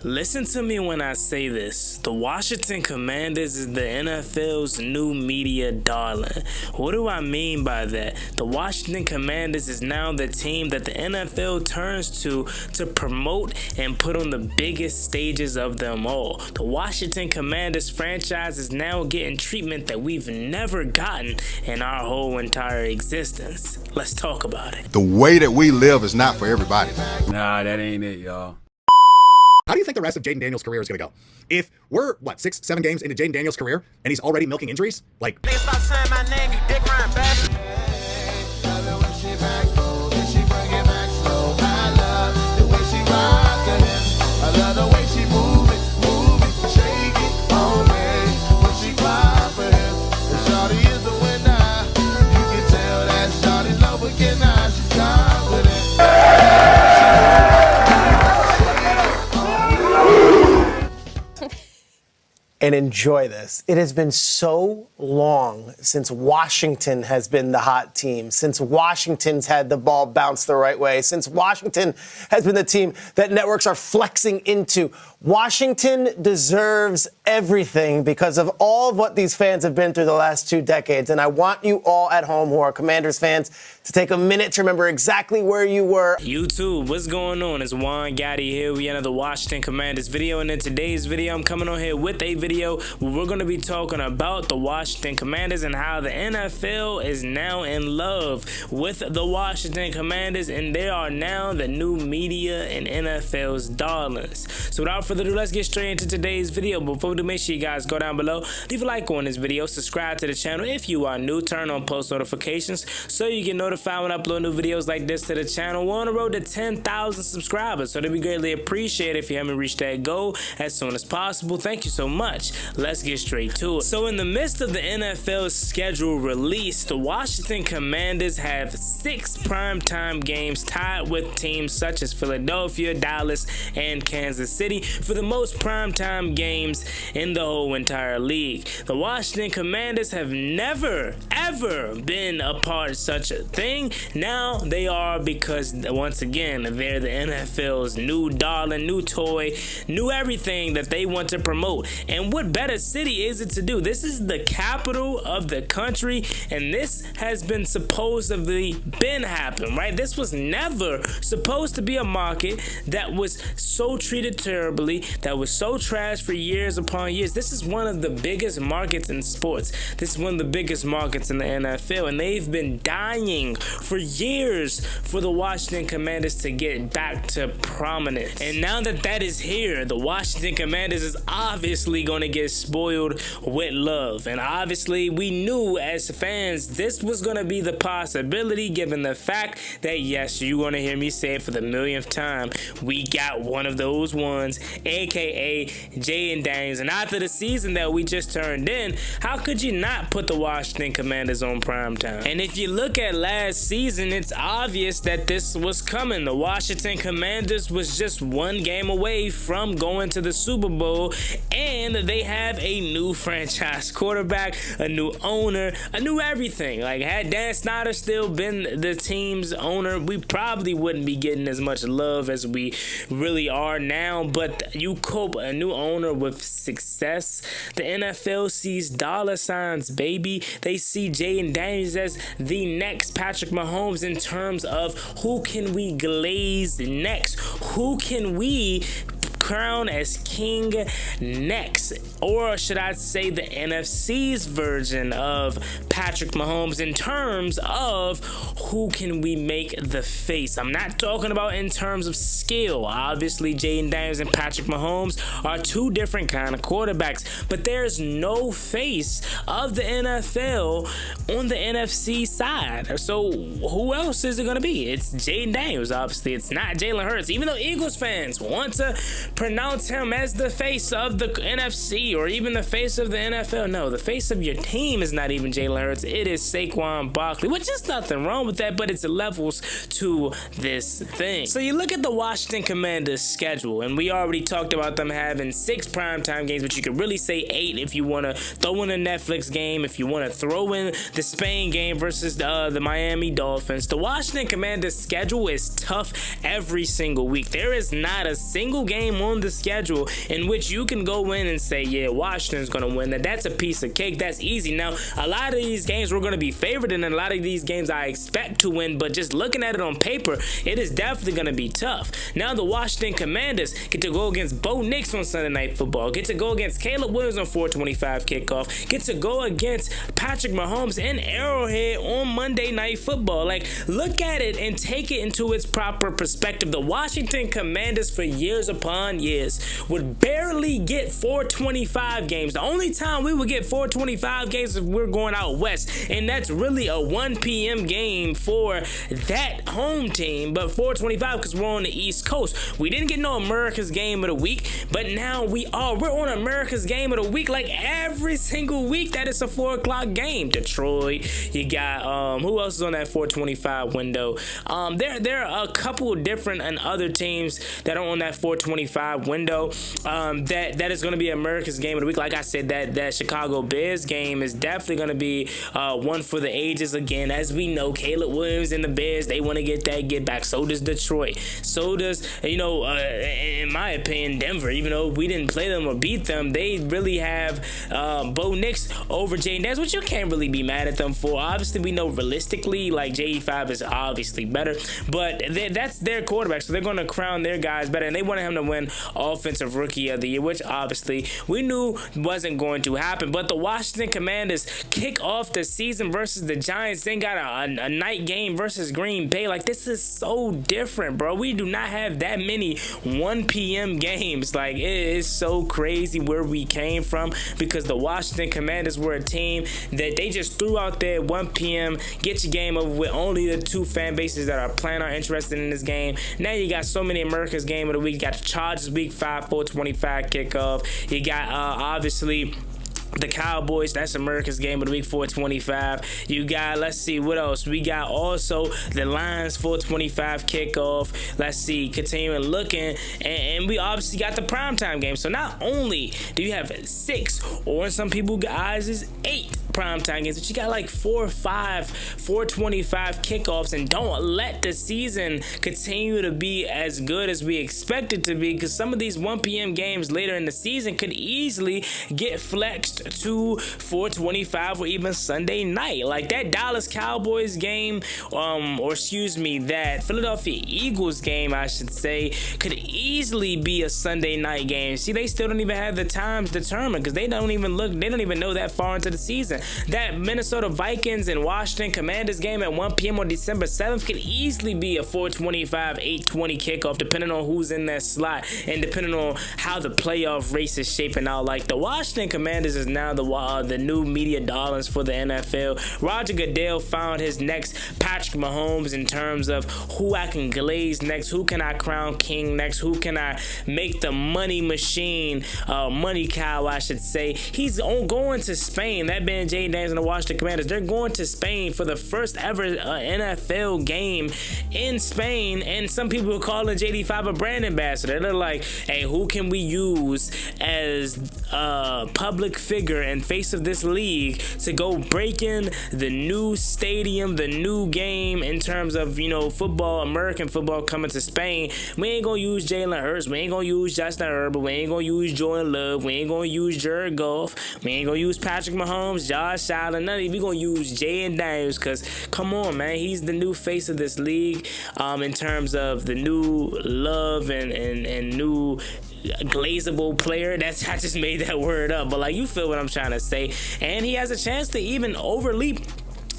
Listen to me when I say this. The Washington Commanders is the NFL's new media darling. What do I mean by that? The Washington Commanders is now the team that the NFL turns to promote and put on the biggest stages of them all. The Washington Commanders franchise is now getting treatment that we've never gotten in our whole entire existence. Let's talk about it. The way that we live is not for everybody. Nah, that ain't it, y'all. How do you think the rest of Jayden Daniels' career is going to go? If we're, 6, 7 games into Jayden Daniels' career and he's already milking injuries? Like, stop saying my name, you dick riding bastard. And enjoy this. It has been so long since Washington has been the hot team, since Washington's had the ball bounce the right way, since Washington has been the team that networks are flexing into. Washington deserves everything because of all of what these fans have been through the last 2 decades. And I want you all at home who are Commanders fans to take a minute to remember exactly where you were. YouTube, what's going on? It's Juan Gotti here. We another Washington Commanders video, and in today's video, I'm coming on here with a video where we're going to be talking about the Washington Commanders and how the NFL is now in love with the Washington Commanders, and they are now the new media and NFL's darlings. So without further ado, let's get straight into today's video. Before we do, make sure you guys go down below, leave a like on this video, subscribe to the channel if you are new, turn on post notifications so you get notified when I upload new videos like this to the channel. We're on the road to 10,000 subscribers, so that'd be greatly appreciated if you haven't reached that goal as soon as possible. Thank you so much. Let's get straight to it. So in the midst of the NFL schedule release, the Washington Commanders have 6 primetime games tied with teams such as Philadelphia, Dallas, and Kansas City for the most primetime games in the whole entire league. The Washington Commanders have never, ever been a part of such a thing. Now they are, because once again, they're the NFL's new darling, new toy, new everything that they want to promote. And what better city is it to do? This is the capital of the country, and this has been supposedly happening, right? This was never supposed to be a market that was so treated terribly, that was so trash for years upon years. This is one of the biggest markets in sports. This is one of the biggest markets in the NFL, and they've been dying for years for the Washington Commanders to get back to prominence. And now that that is here, the Washington Commanders is obviously going to get spoiled with love. And obviously we knew as fans this was going to be the possibility, given the fact that, yes, you're going to hear me say it for the millionth time, we got one of those ones, aka Jayden Daniels. And after the season that we just turned in, how could you not put the Washington Commanders on primetime? And if you look at last season, it's obvious that this was coming. The Washington Commanders was just 1 game away from going to the Super Bowl, and they have a new franchise quarterback, a new owner, a new everything. Like, had Dan Snyder still been the team's owner, we probably wouldn't be getting as much love as we really are now. But you cope a new owner with success. The NFL sees dollar signs, baby. They see Jayden Daniels as the next Patrick Mahomes in terms of who can we glaze next? Who can we crown as king next? Or should I say the NFC's version of Patrick Mahomes in terms of who can we make the face? I'm not talking about in terms of skill. Obviously, Jayden Daniels and Patrick Mahomes are 2 different kind of quarterbacks, but there's no face of the NFL on the NFC side. So who else is it going to be? It's Jayden Daniels, obviously. It's not Jalen Hurts, even though Eagles fans want to pronounce him as the face of the NFC or even the face of the NFL. No, the face of your team is not even Jalen Hurts. It is Saquon Barkley, which is nothing wrong with that, but it's levels to this thing. So you look at the Washington Commanders schedule, and we already talked about them having 6 primetime games, but you could really say 8 if you want to throw in a Netflix game, if you want to throw in the Spain game versus the Miami Dolphins. The Washington Commanders schedule is tough every single week. There is not a single game on the schedule in which you can go in and say, yeah, Washington's going to win. That's a piece of cake. That's easy. Now, a lot of these games we're going to be favored in, and a lot of these games I expect to win, but just looking at it on paper, it is definitely going to be tough. Now, the Washington Commanders get to go against Bo Nix on Sunday Night Football, get to go against Caleb Williams on 425 kickoff, get to go against Patrick Mahomes in Arrowhead on Monday Night Football. Like, look at it and take it into its proper perspective. The Washington Commanders for years upon years would barely get 425 games. The only time we would get 425 games if we're going out west, and that's really a 1 p.m. game for that home team, but 425 because we're on the East Coast. We didn't get no America's Game of the Week, but now we're on America's Game of the Week like every single week that it's a 4 o'clock game. Detroit, you got who else is on that 425 window? There are a couple different and other teams that are on that 425 window that is going to be America's Game of the Week. Like I said, that Chicago Bears game is definitely going to be one for the ages. Again, as we know, Caleb Williams and the Bears, they want to get back. So does Detroit. So does, in my opinion, Denver. Even though we didn't play them or beat them, they really have Bo Nix over Jayden Daniels, which you can't really be mad at them for. Obviously, we know realistically, like, J5 is obviously better, but that's their quarterback, so they're going to crown their guys better, and they wanted him to win Offensive Rookie of the Year, which obviously we knew wasn't going to happen. But the Washington Commanders kick off the season versus the Giants, then got a night game versus Green Bay. Like, this is so different, bro. We do not have that many 1 p.m. games. Like, it is so crazy where we came from, because the Washington Commanders were a team that they just threw out there 1 p.m., get your game over with. Only the 2 fan bases that are playing are interested in this game. Now you got so many America's Game of the Week. You got the Chargers Week 5, 425 kickoff. You got obviously the Cowboys, that's America's Game of the Week, 425. You got, let's see, what else? We got also the Lions, 425 kickoff. Let's see, continuing looking. And we obviously got the primetime game. So not only do you have 6, or some people guys is 8 primetime games, but you got like 4 or 5 425 kickoffs. And don't let the season continue to be as good as we expect it to be, because some of these 1 p.m. games later in the season could easily get flexed to 425 or even Sunday night. Like that Dallas Cowboys game, that Philadelphia Eagles game, I should say, could easily be a Sunday night game. See, they still don't even have the times determined, because they don't even know that far into the season. That Minnesota Vikings and Washington Commanders game at 1 p.m. on December 7th could easily be a 425, 820 kickoff, depending on who's in that slot and depending on how the playoff race is shaping out. Like, the Washington Commanders is now the new media darlings for the NFL. Roger Goodell found his next Patrick Mahomes in terms of who I can glaze next, who can I crown king next, who can I make the money machine, money cow, I should say. He's going to Spain. That being Jayden Daniels and the Washington Commanders, they're going to Spain for the first ever NFL game in Spain, and some people are calling JD5 a brand ambassador. They're like, hey, who can we use as a public figure and face of this league to go break in the new stadium, the new game in terms of, football, American football coming to Spain. We ain't gonna use Jalen Hurts, we ain't gonna use Justin Herbert, we ain't gonna use Jordan Love, we ain't gonna use Jared Goff, we ain't gonna use Patrick Mahomes, Josh Allen, none of these. We gonna use Jayden Daniels, because come on, man, he's the new face of this league in terms of the new love and new glazable player. I just made that word up, but like, you feel what I'm trying to say. And he has a chance to even overleap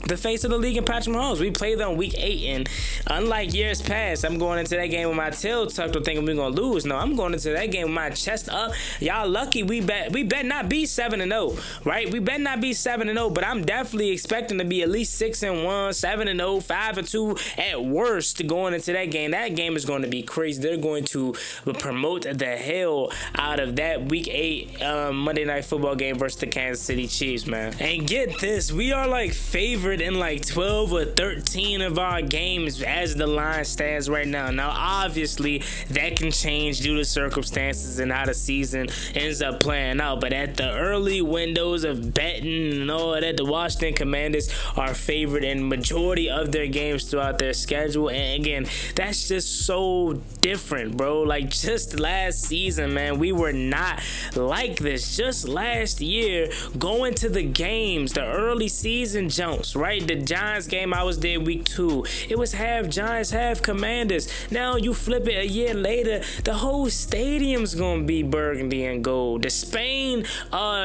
the face of the league in Patrick Mahomes. We played them week 8, and unlike years past, I'm going into that game with my tail tucked or thinking we're gonna lose. No, I'm going into that game with my chest up. Y'all lucky we bet not be 7-0, right? We bet not be 7-0, but I'm definitely expecting to be at least 6-1, 7-0, 5-2 at worst going into that game. That game is going to be crazy. They're going to promote the hell out of that week 8 Monday Night Football game versus the Kansas City Chiefs, man. And get this, we are like favorites favored in like 12 or 13 of our games as the line stands right now. Now, obviously, that can change due to circumstances and how the season ends up playing out. But at the early windows of betting and all that, the Washington Commanders are favored in majority of their games throughout their schedule. And again, that's just so different, bro. Like, just last season, man, we were not like this. Just last year, going to the games, the early season jumps, right? The Giants game, I was there week 2. It was half Giants, half Commanders. Now you flip it a year later, the whole stadium's gonna be burgundy and gold. The Spain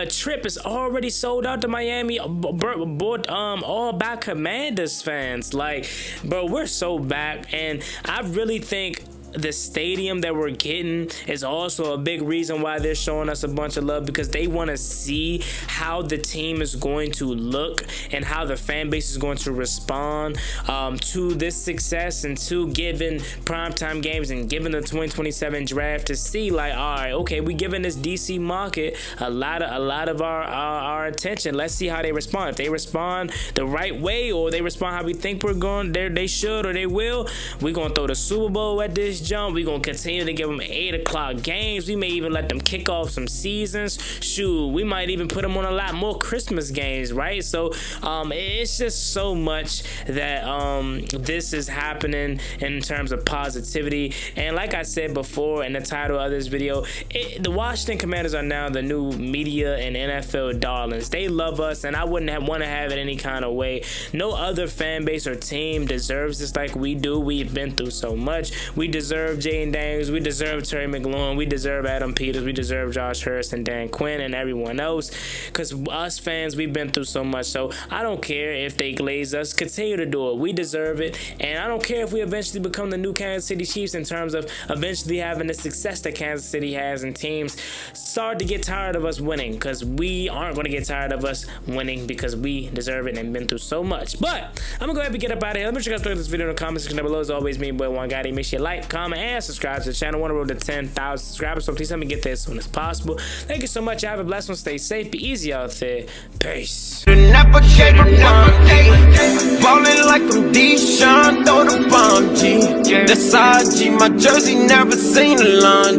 trip is already sold out to Miami, bought all by Commanders fans. Like, bro, we're so back, and I really think the stadium that we're getting is also a big reason why they're showing us a bunch of love, because they want to see how the team is going to look and how the fan base is going to respond to this success and to giving primetime games and giving the 2027 draft, to see like, all right, okay, we giving this DC market a lot of our attention. Let's see how they respond. If they respond the right way, or they respond how we think we're going, they should or they will, we're gonna throw the Super Bowl at this jump. We're gonna continue to give them 8 o'clock games. We may even let them kick off some seasons. Shoot, we might even put them on a lot more Christmas games, right? So it's just so much that this is happening in terms of positivity. And like I said before in the title of this video, the Washington Commanders are now the new media and NFL darlings. They love us, and I wouldn't want to have it any kind of way. No other fan base or team deserves this like we do. We've been through so much. We deserve Jayden Daniels, we deserve Terry McLaurin, we deserve Adam Peters, we deserve Josh Hurst and Dan Quinn and everyone else, because us fans, we've been through so much. So I don't care if they glaze us, continue to do it. We deserve it. And I don't care if we eventually become the new Kansas City Chiefs in terms of eventually having the success that Kansas City has, and teams start to get tired of us winning, because we aren't going to get tired of us winning, because we deserve it and been through so much. But I'm gonna go ahead and get up out of here. Let me know you guys this video in the comment section down below. As always, me, boy Juan Gotti. Make sure you like, comment, and subscribe to the channel. I want to roll to 10,000 subscribers, so please help me get there as soon as possible. Thank you so much. Have a blessed one. Stay safe. Be easy out there. Peace. Never gave up on ballin' like I'm Deshaun, throw the bomb, G. That's IG, my jersey never seen a line.